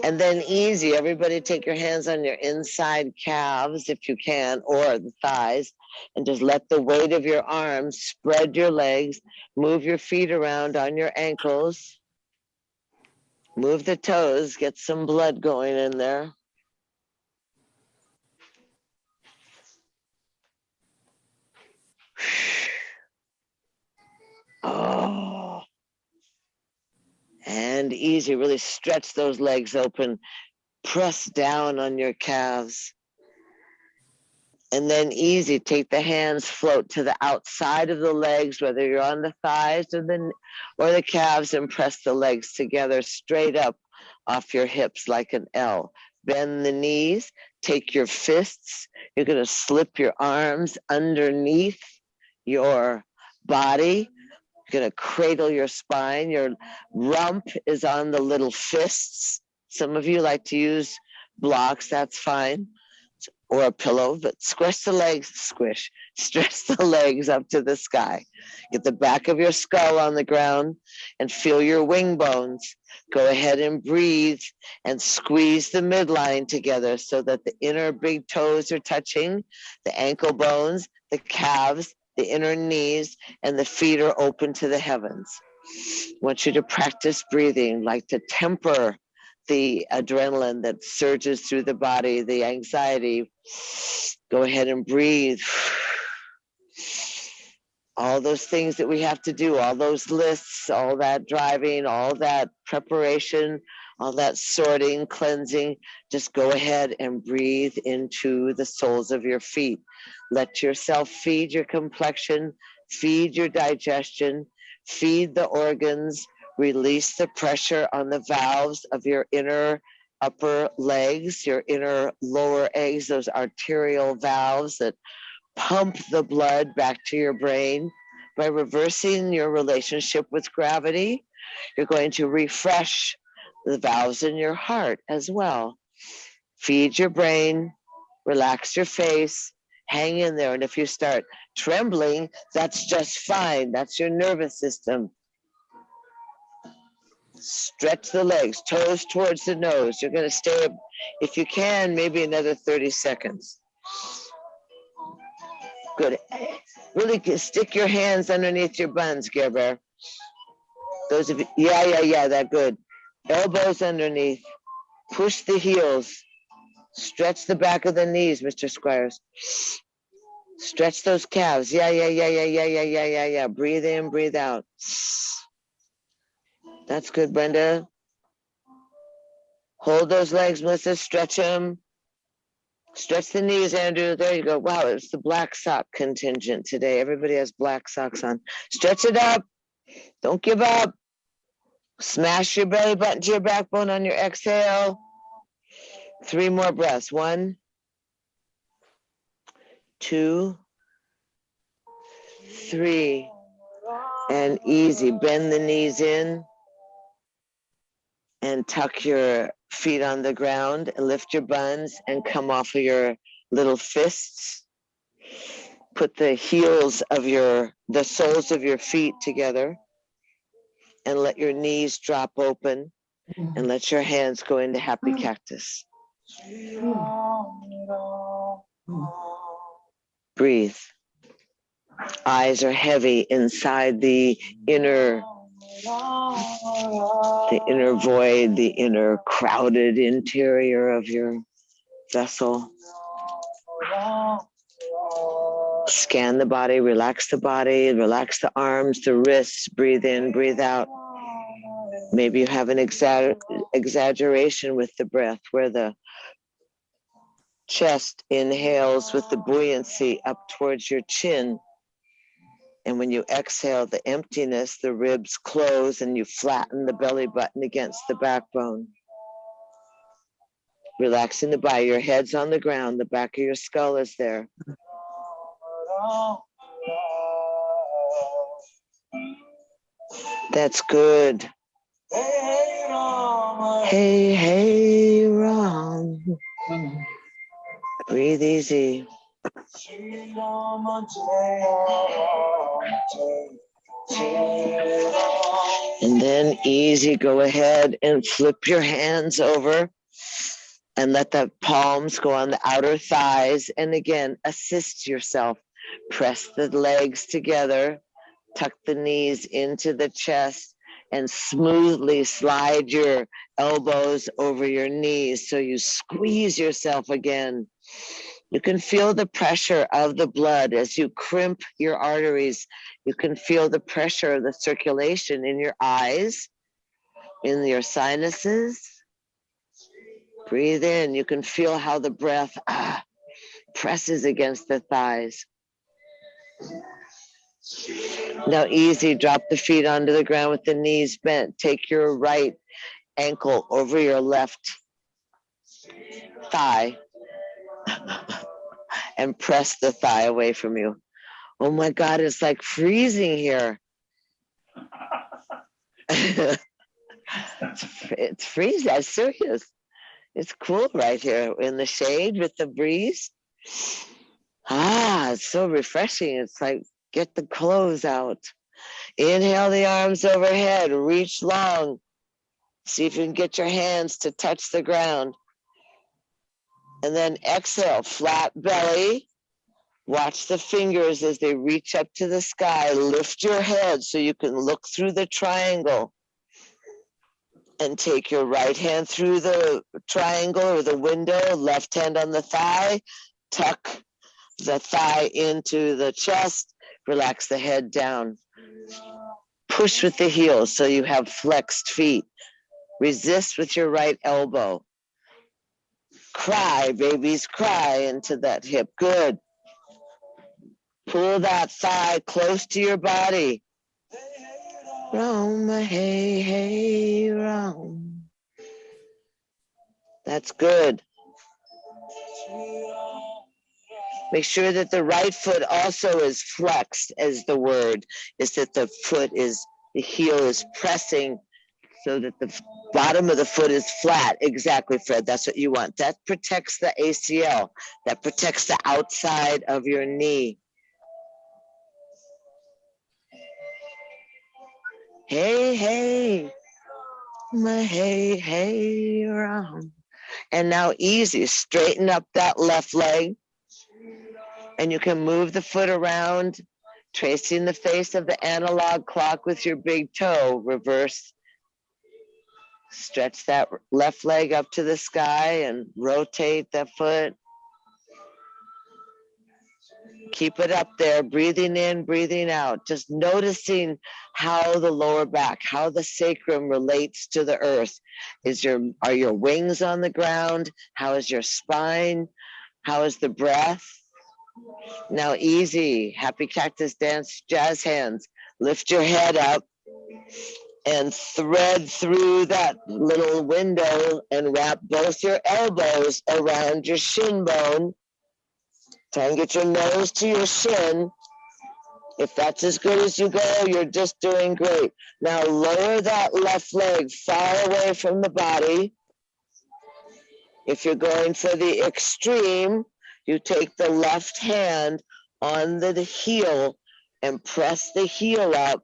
And then easy, everybody take your hands on your inside calves if you can, or the thighs, and just let the weight of your arms spread your legs, move your feet around on your ankles, move the toes, get some blood going in there. Oh. And easy, really stretch those legs open. Press down on your calves. And then easy, take the hands, float to the outside of the legs, whether you're on the thighs or the calves, and press the legs together straight up off your hips like an L. Bend the knees, take your fists. You're going to slip your arms underneath your body. You're going to cradle your spine. Your rump is on the little fists. Some of you like to use blocks, that's fine, or a pillow, but stretch the legs up to the sky. Get the back of your skull on the ground and feel your wing bones. Go ahead and breathe and squeeze the midline together so that the inner big toes are touching, the ankle bones, the calves, the inner knees, and the feet are open to the heavens. I want you to practice breathing, like to temper the adrenaline that surges through the body, the anxiety. Go ahead and breathe. All those things that we have to do, all those lists, all that driving, all that preparation, all that sorting, cleansing, just go ahead and breathe into the soles of your feet. Let yourself feed your complexion, feed your digestion, feed the organs, release the pressure on the valves of your inner upper legs, your inner lower legs, those arterial valves that pump the blood back to your brain. By reversing your relationship with gravity, you're going to refresh the valves in your heart as well. Feed your brain, relax your face, hang in there. And if you start trembling, that's just fine. That's your nervous system. Stretch the legs, toes towards the nose. You're going to stay, if you can, maybe another 30 seconds. Good. Really stick your hands underneath your buns, Care Bear. Those of you, yeah, that good. Elbows underneath. Push the heels. Stretch the back of the knees, Mr. Squires. Stretch those calves. Yeah. Breathe in, breathe out. That's good, Brenda. Hold those legs, Melissa. Stretch them. Stretch the knees, Andrew. There you go. Wow, it's the black sock contingent today. Everybody has black socks on. Stretch it up. Don't give up. Smash your belly button to your backbone on your exhale. 3 more breaths. 1, 2, 3. And easy. Bend the knees in and tuck your feet on the ground and lift your buns and come off of your little fists. Put the heels of the soles of your feet together and let your knees drop open and let your hands go into happy cactus. Breathe. Eyes are heavy inside the inner void, the inner crowded interior of your vessel. Scan the body, relax the arms, the wrists, breathe in, breathe out. Maybe you have an exaggeration with the breath where the chest inhales with the buoyancy up towards your chin. And when you exhale the emptiness, the ribs close and you flatten the belly button against the backbone. Relaxing the body, your head's on the ground, the back of your skull is there. That's good. Hey, Ram. Breathe easy. And then easy, go ahead and flip your hands over and let the palms go on the outer thighs. And again, assist yourself. Press the legs together, tuck the knees into the chest, and smoothly slide your elbows over your knees so you squeeze yourself again. You can feel the pressure of the blood as you crimp your arteries. You can feel the pressure of the circulation in your eyes, in your sinuses. Breathe in. You can feel how the breath presses against the thighs. Now easy, drop the feet onto the ground with the knees bent. Take your right ankle over your left thigh and press the thigh away from you. Oh my God, it's like freezing here. It's freezing, I'm serious. It's cool right here in the shade with the breeze. It's so refreshing. It's like, get the clothes out. Inhale the arms overhead, reach long. See if you can get your hands to touch the ground. And then exhale, flat belly. Watch the fingers as they reach up to the sky. Lift your head so you can look through the triangle. And take your right hand through the triangle or the window, left hand on the thigh. Tuck the thigh into the chest. Relax the head down. Push with the heels so you have flexed feet. Resist with your right elbow. Cry, babies, cry into that hip. Good. Pull that thigh close to your body. Ram, hey, Ram. That's good. Make sure that the right foot also is flexed, as the word is that the heel is pressing so that the bottom of the foot is flat. Exactly, Fred, that's what you want. That protects the ACL. That protects the outside of your knee. Hey, my hey, Ram. And now easy, straighten up that left leg. And you can move the foot around, tracing the face of the analog clock with your big toe. Reverse. Stretch that left leg up to the sky and rotate that foot. Keep it up there, breathing in, breathing out. Just noticing how the lower back, how the sacrum relates to the earth. Are your wings on the ground? How is your spine? How is the breath? Now easy, happy cactus dance, jazz hands. Lift your head up and thread through that little window and wrap both your elbows around your shin bone. Try and get your nose to your shin. If that's as good as you go, you're just doing great. Now lower that left leg far away from the body. If you're going for the extreme, you take the left hand on the heel and press the heel up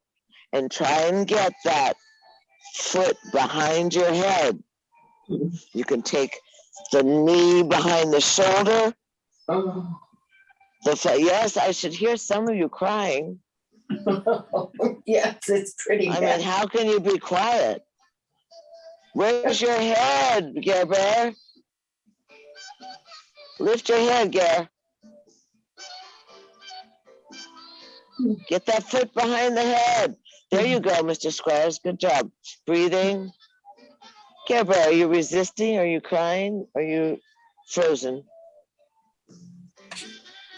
and try and get that foot behind your head. You can take the knee behind the shoulder. Yes, I should hear some of you crying. Yes, it's pretty bad. I mean, how can you be quiet? Where's your head, Gare Bear? Lift your head, Gare. Get that foot behind the head. There you go, Mr. Squares. Good job. Breathing. Gare Bear, are you resisting? Are you crying? Are you frozen?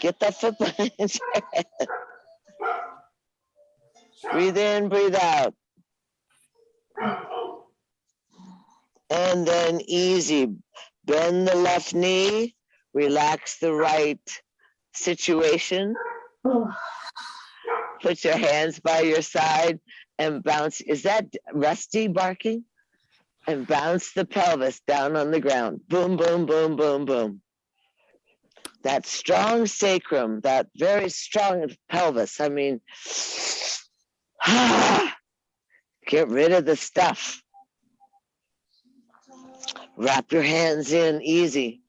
Get that foot behind your head. Breathe in, breathe out. And then easy. Bend the left knee. Relax the right situation. Put your hands by your side and bounce. Is that Rusty barking? And bounce the pelvis down on the ground. Boom, boom, boom, boom, boom. That strong sacrum, that very strong pelvis. I mean, get rid of the stuff. Wrap your hands in easy.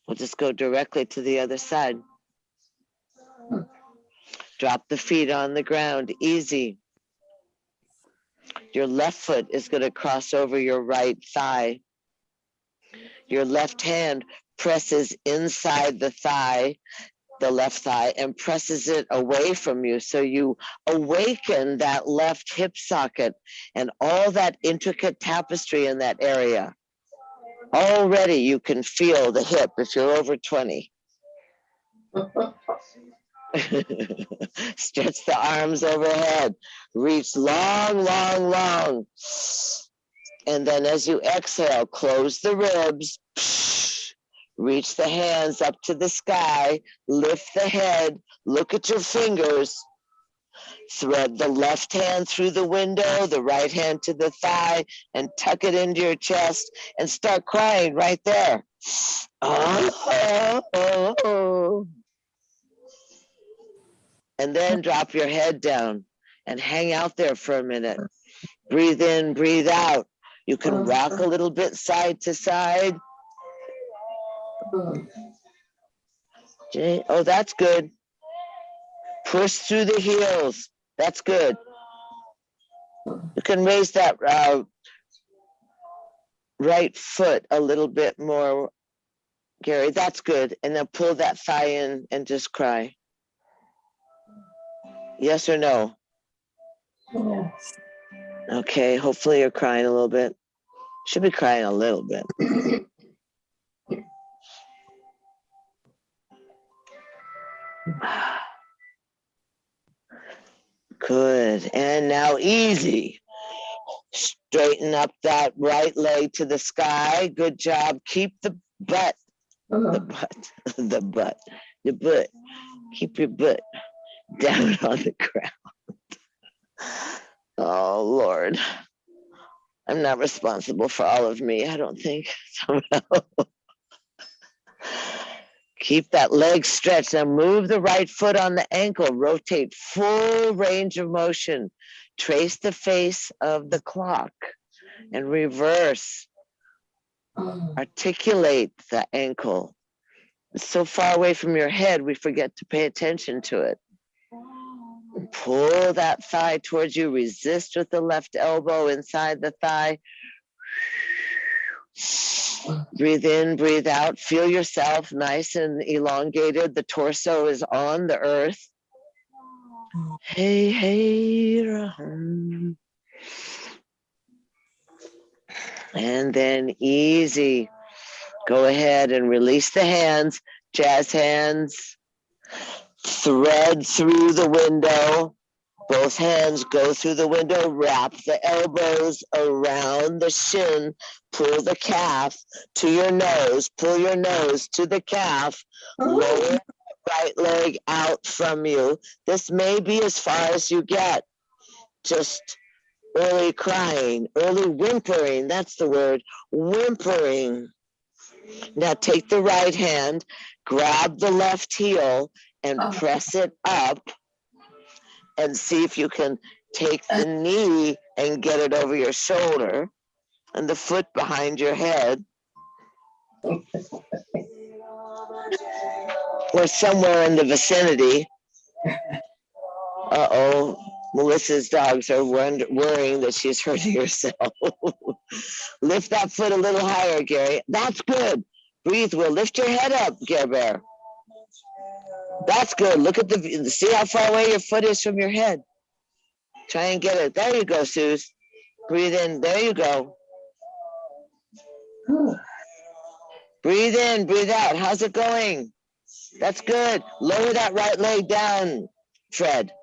We'll just go directly to the other side. Drop the feet on the ground, easy. Your left foot is going to cross over your right thigh. Your left hand presses inside the thigh, the left thigh, and presses it away from you. So you awaken that left hip socket and all that intricate tapestry in that area. Already you can feel the hip if you're over 20. Stretch the arms overhead. Reach long, long, long. And then as you exhale, close the ribs. Reach the hands up to the sky. Lift the head. Look at your fingers. Thread the left hand through the window, the right hand to the thigh, and tuck it into your chest and start crying right there. Oh. And then drop your head down and hang out there for a minute. Breathe in, breathe out. You can rock a little bit side to side. Oh, that's good. Push through the heels. That's good. You can raise that right foot a little bit more, Gary. That's good. And then pull that thigh in and just cry. Yes or no? Yes. Okay, hopefully you're crying a little bit. Should be crying a little bit. Good. And now easy. Straighten up that right leg to the sky. Good job. Keep the butt. The butt. Keep your butt down on the ground. Oh, Lord. I'm not responsible for all of me, I don't think. Keep that leg stretched. Now move the right foot on the ankle. Rotate full range of motion. Trace the face of the clock and reverse. Articulate the ankle. It's so far away from your head, we forget to pay attention to it. Pull that thigh towards you. Resist with the left elbow inside the thigh. Breathe in, breathe out. Feel yourself nice and elongated. The torso is on the earth. Hey, hey, rahum. And then easy. Go ahead and release the hands. Jazz hands. Thread through the window. Both hands go through the window. Wrap the elbows around the shin. Pull the calf to your nose. Pull your nose to the calf. Lower right leg out from you. This may be as far as you get. Just early crying, early whimpering. That's the word, whimpering. Now take the right hand, grab the left heel, and press it up, and see if you can take the knee and get it over your shoulder and the foot behind your head. Or somewhere in the vicinity. Uh-oh, Melissa's dogs are worrying that she's hurting herself. Lift that foot a little higher, Gary. That's good. Breathe, Will. Lift your head up, Gare Bear. That's good. Look at see how far away your foot is from your head. Try and get it. There you go, Suze. Breathe in. There you go. Breathe in, breathe out. How's it going? That's good. Lower that right leg down, Fred.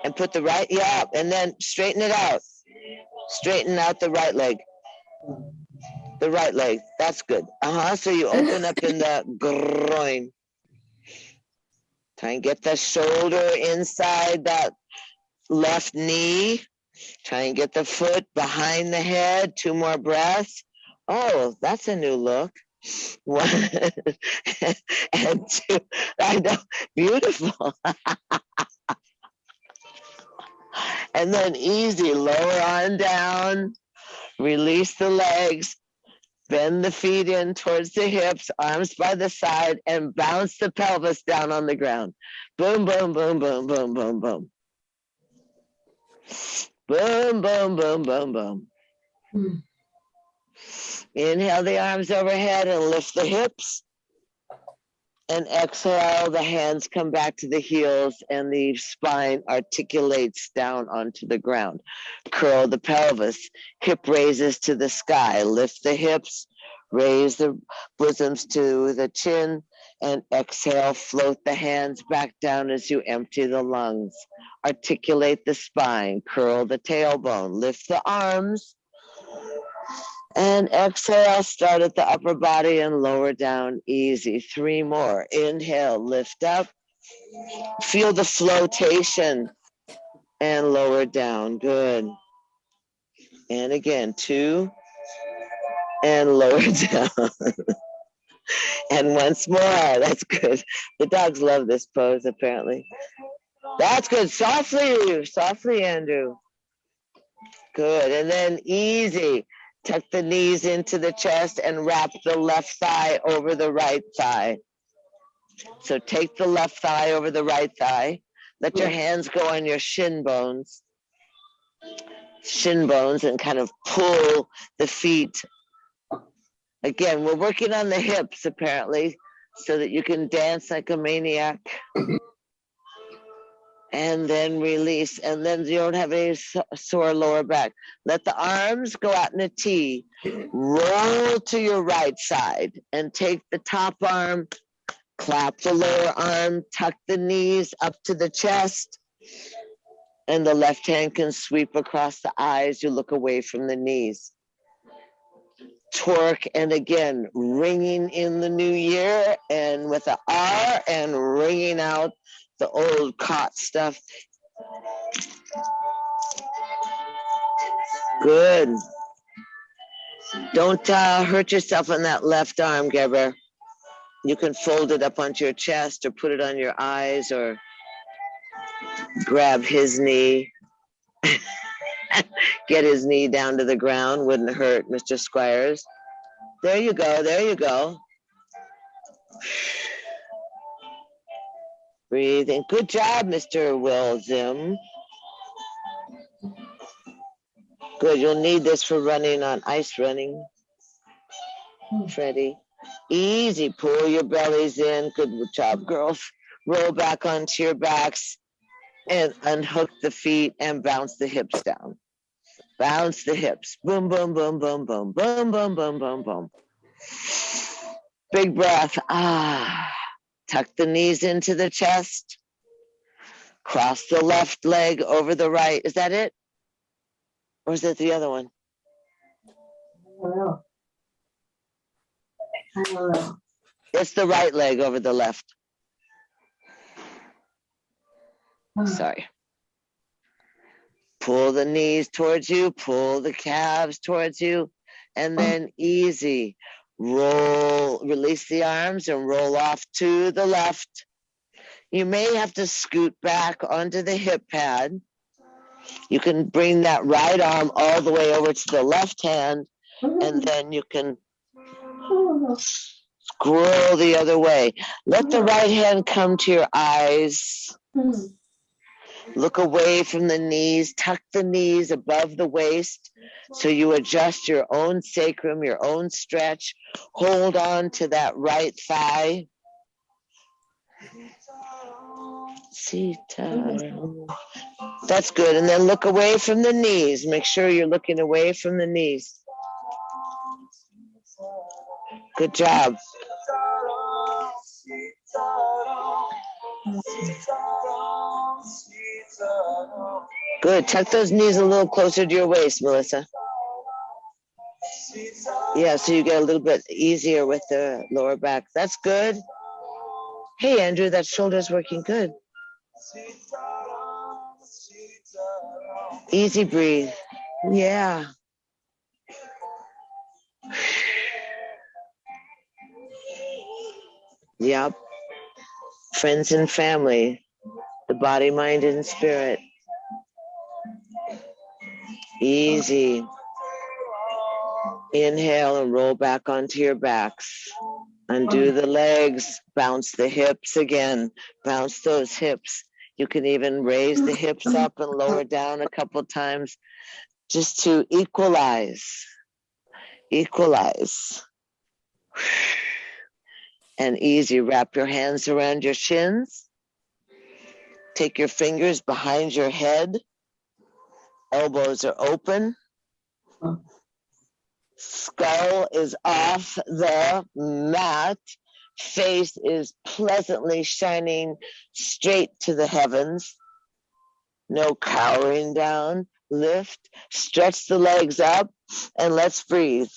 And put the right, yeah, and then straighten it out. Straighten out the right leg. The right leg. That's good. So you open up in the groin. Try and get the shoulder inside that left knee. Try and get the foot behind the head. 2 more breaths. Oh, that's a new look. 1 and 2. I know. Beautiful. And then easy. Lower on down. Release the legs. Bend the feet in towards the hips, arms by the side, and bounce the pelvis down on the ground. Boom, boom, boom, boom, boom, boom, boom. Boom, boom, boom, boom, boom. Inhale the arms overhead and lift the hips. And exhale, the hands come back to the heels and the spine articulates down onto the ground. Curl the pelvis, hip raises to the sky. Lift the hips, raise the bosoms to the chin, and exhale, float the hands back down as you empty the lungs. Articulate the spine, curl the tailbone, lift the arms, and exhale, start at the upper body and lower down, easy. 3 more. Inhale, lift up. Feel the flotation and lower down. Good. And again, 2 and lower down. And once more. That's good. The dogs love this pose, apparently. That's good. Softly, Andrew. Good. And then easy. Tuck the knees into the chest and wrap the left thigh over the right thigh. So take the left thigh over the right thigh. Let your hands go on your shin bones, and kind of pull the feet. Again, we're working on the hips, apparently, so that you can dance like a maniac. And then release, and then you don't have any sore lower back. Let the arms go out in a T. Roll to your right side and take the top arm, clap the lower arm, tuck the knees up to the chest, and the left hand can sweep across the eyes. You look away from the knees. Torque, and again, ringing in the new year, and with an R, and ringing out the old caught stuff. Good. Don't hurt yourself on that left arm, Geber. You can fold it up onto your chest or put it on your eyes or grab his knee. Get his knee down to the ground. Wouldn't hurt, Mr. Squires. There you go. There you go. Breathe in. Good job, Mr. Will Zim. Good, you'll need this for running on ice running. Freddie. Easy, pull your bellies in. Good job, girls. Roll back onto your backs and unhook the feet and bounce the hips down. Bounce the hips. Boom, boom, boom, boom, boom, boom, boom, boom, boom, boom. Big breath. Ah. Tuck the knees into the chest. Cross the left leg over the right. Is that it? Or is it the other one? I don't know. I don't know. It's the right leg over the left. Sorry. Pull the knees towards you, pull the calves towards you, and then easy. Roll, release the arms and roll off to the left. You may have to scoot back onto the hip pad. You can bring that right arm all the way over to the left hand, and then you can scroll the other way. Let the right hand come to your eyes. Look away from the knees, tuck the knees above the waist so you adjust your own sacrum, your own stretch. Hold on to that right thigh. That's good. And then look away from the knees. Make sure you're looking away from the knees. Good job. Good. Tuck those knees a little closer to your waist, Melissa. Yeah, so you get a little bit easier with the lower back. That's good. Hey, Andrew, that shoulder's working good. Easy breathe. Yeah. Yep. Friends and family, the body, mind, and spirit. Easy. Inhale and roll back onto your backs. Undo the legs, bounce the hips again. Bounce those hips. You can even raise the hips up and lower down a couple times just to equalize. Equalize. And easy, wrap your hands around your shins. Take your fingers behind your head. Elbows are open. Skull is off the mat. Face is pleasantly shining straight to the heavens. No cowering down. Lift, stretch the legs up, and let's breathe.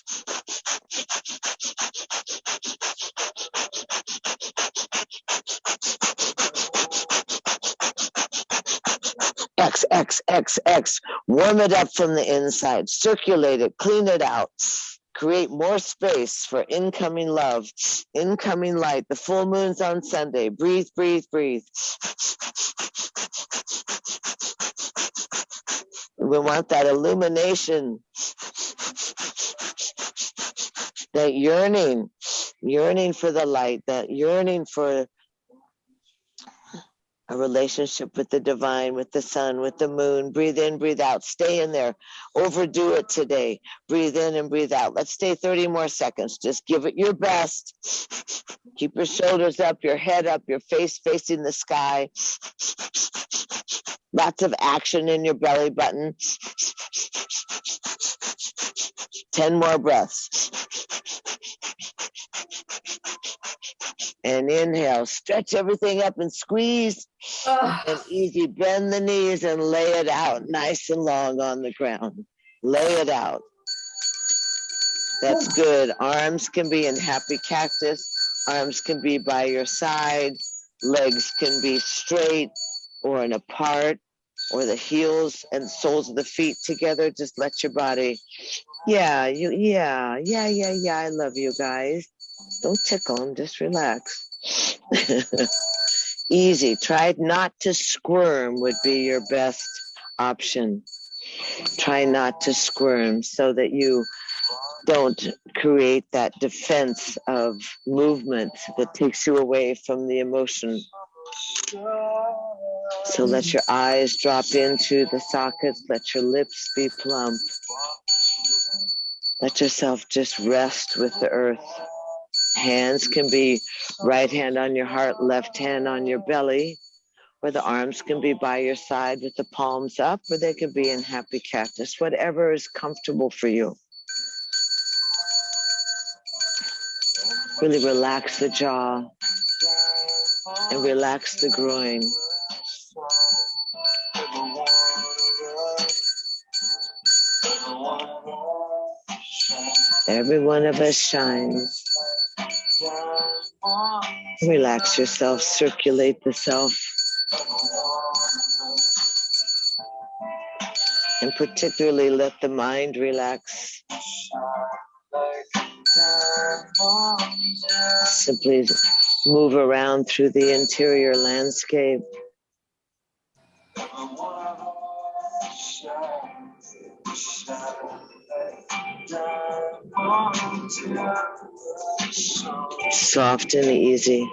X, X, X, X. Warm it up from the inside. Circulate it. Clean it out. Create more space for incoming love, incoming light. The full moon's on Sunday. Breathe, breathe, breathe. We want that illumination, that yearning for the light, that yearning for a relationship with the divine, with the sun, with the moon. Breathe in, breathe out. Stay in there. Overdo it today. Breathe in and breathe out. Let's stay 30 more seconds. Just give it your best. Keep your shoulders up, your head up, your face facing the sky. Lots of action in your belly button. 10 more breaths. And inhale, stretch everything up and squeeze. And easy, bend the knees and lay it out nice and long on the ground. Lay it out. That's good. Arms can be in happy cactus. Arms can be by your side. Legs can be straight or in apart, or the heels and soles of the feet together. Just let your body. Yeah, I love you guys. Don't tickle them, just relax. Easy. Try not to squirm would be your best option. Try not to squirm so that you Don't create that defense of movement that takes you away from the emotion. So let your eyes drop into the sockets. Let your lips be plump. Let yourself just rest with the earth. Hands can be right hand on your heart, left hand on your belly, or the arms can be by your side with the palms up, or they can be in happy cactus, whatever is comfortable for you. Really relax the jaw and relax the groin. Every one of us shines. Relax yourself, circulate the self. And particularly let the mind relax. Simply move around through the interior landscape. Soft and easy.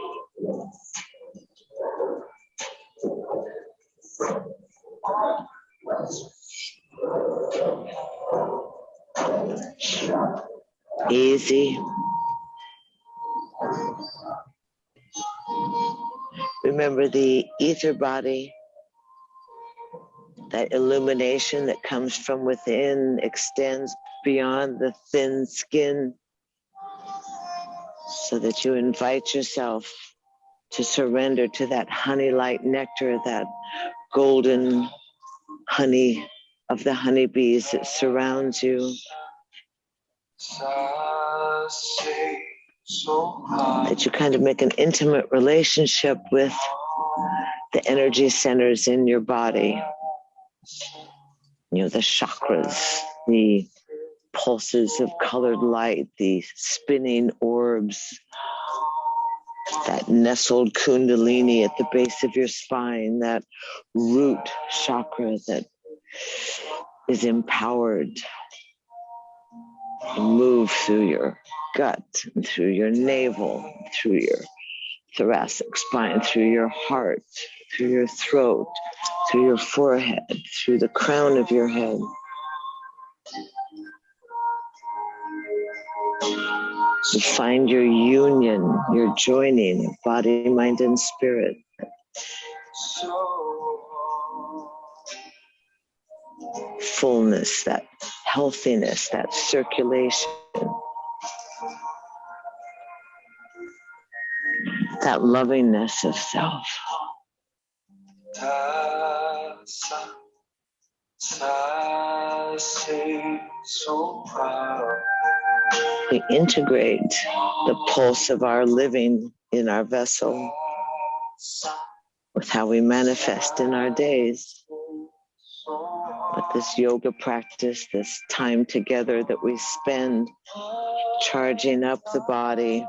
Easy. Remember the ether body, that illumination that comes from within extends beyond the thin skin, so that you invite yourself to surrender to that honey-like nectar, that golden honey of the honeybees that surrounds you. That you kind of make an intimate relationship with the energy centers in your body. You know, the chakras, the pulses of colored light, the spinning orbs, that nestled kundalini at the base of your spine, that root chakra that is empowered and move through your gut, and through your navel, through your thoracic spine, through your heart, through your throat, through your forehead, through the crown of your head. To find your union, your joining of body, mind, and spirit. Fullness, that healthiness, that circulation, that lovingness of self. We integrate the pulse of our living in our vessel with how we manifest in our days. With this yoga practice, this time together that we spend charging up the body,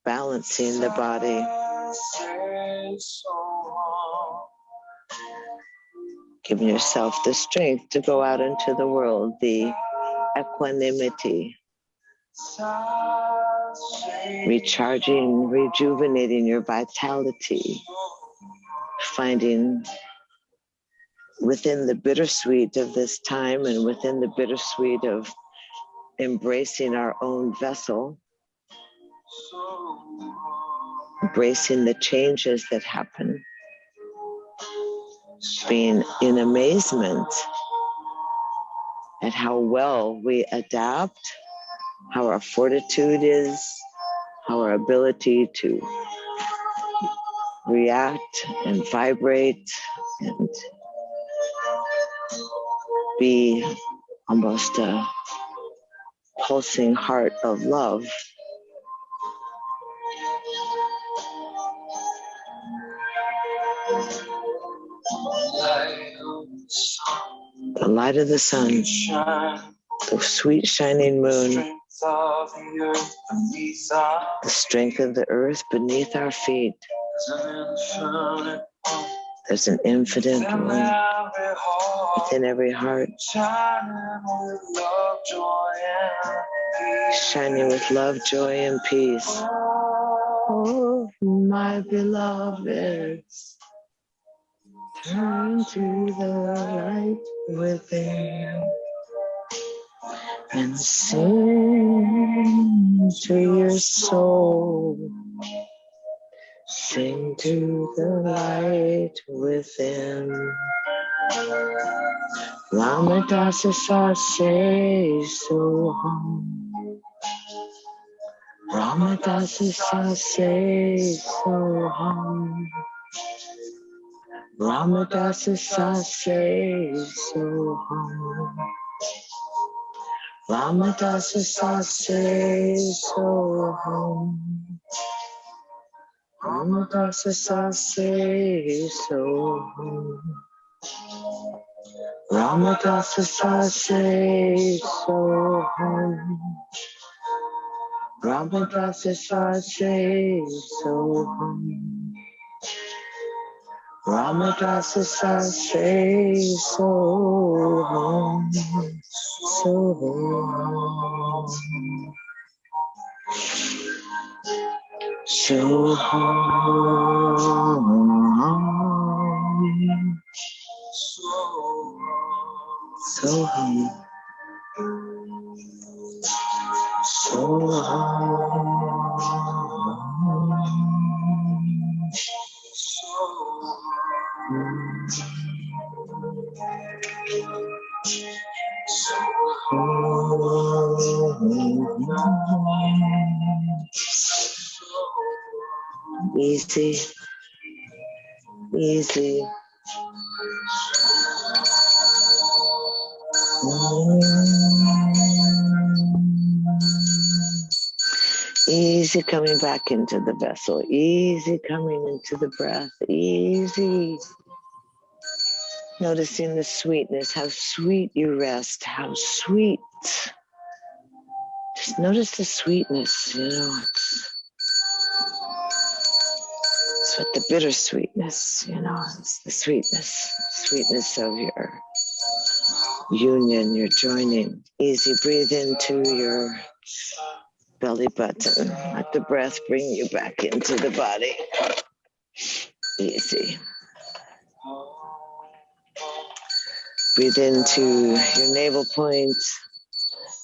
balancing the body, giving yourself the strength to go out into the world, the equanimity, recharging, rejuvenating your vitality, finding within the bittersweet of this time and within the bittersweet of embracing our own vessel, embracing the changes that happen, being in amazement at how well we adapt, how our fortitude is, how our ability to react and vibrate and be almost a pulsing heart of love. The light of the sun, the sweet shining moon, the strength of the earth beneath our feet. There's an infinite one within every heart, shining with love, joy, and peace. Oh, my beloveds, turn to the light within and sing to your soul. Sing to the light within. Ramadasa Sase Soham. Ramadasa Sase Soham. Ramadasa Sase Soham. Ramadasa Sase Soham. Ramadasa Sase Soham. Ramadasa Sase Soham. Ramadasa Sase Soham. Ramadasa Sase Soham. Soham. Soham. Soham. Easy, easy. Easy coming back into the vessel, easy coming into the breath, easy. Noticing the sweetness, how sweet you rest, how sweet. Just notice the sweetness, it's what the bittersweetness, it's the sweetness of your union, your joining. Easy, breathe into your belly button. Let the breath bring you back into the body. Easy. Breathe into your navel point.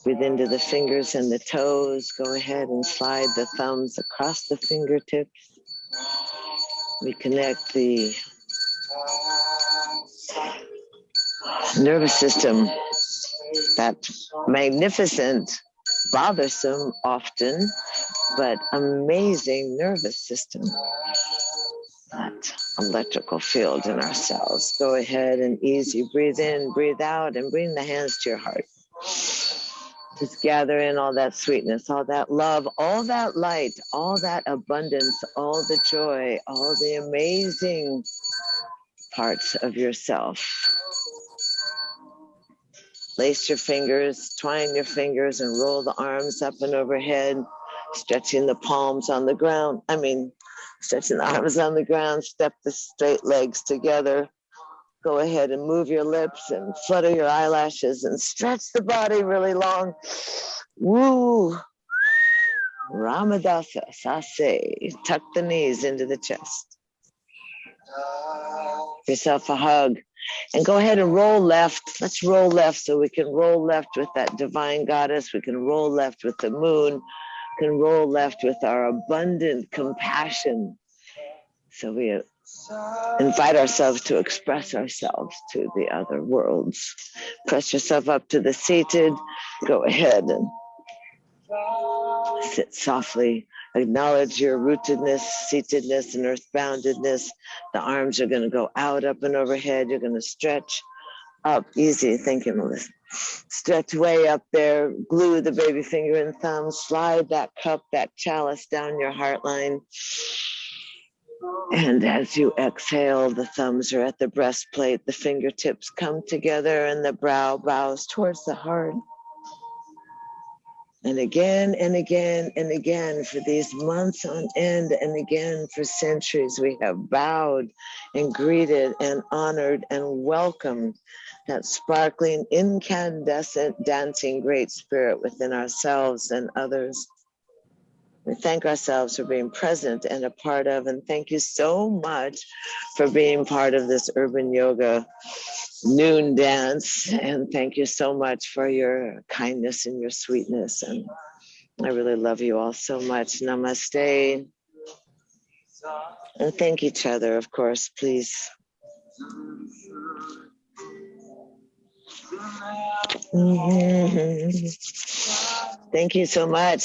Breathe into the fingers and the toes. Go ahead and slide the thumbs across the fingertips. Reconnect the nervous system, that magnificent, bothersome often, but amazing nervous system, that electrical field in our cells. Go ahead and easy breathe in, breathe out, and bring the hands to your heart. Just gather in all that sweetness, all that love, all that light, all that abundance, all the joy, all the amazing parts of yourself. Lace your fingers, twine your fingers, and roll the arms up and overhead, stretching the palms on the ground. Stretching the arms on the ground, step the straight legs together. Go ahead and move your lips and flutter your eyelashes and stretch the body really long. Woo! Ramadasa Sase. Tuck the knees into the chest. Give yourself a hug. And go ahead and roll left. Let's roll left so we can roll left with that divine goddess. We can roll left with the moon. We can roll left with our abundant compassion. So we invite ourselves to express ourselves to the other worlds. Press yourself up to the seated. Go ahead and sit softly. Acknowledge your rootedness, seatedness, and earthboundedness. The arms are going to go out, up, and overhead. You're going to stretch up. Easy. Thank you, Melissa. Stretch way up there. Glue the baby finger and thumb. Slide that cup, that chalice down your heart line. And as you exhale, the thumbs are at the breastplate. The fingertips come together and the brow bows towards the heart. And again and again and again for these months on end, and again for centuries, we have bowed and greeted and honored and welcomed that sparkling, incandescent, dancing great spirit within ourselves and others. We thank ourselves for being present and a part of, and thank you so much for being part of this urban yoga noon dance. And thank you so much for your kindness and your sweetness. And I really love you all so much. Namaste. And thank each other, of course, please. Thank you so much.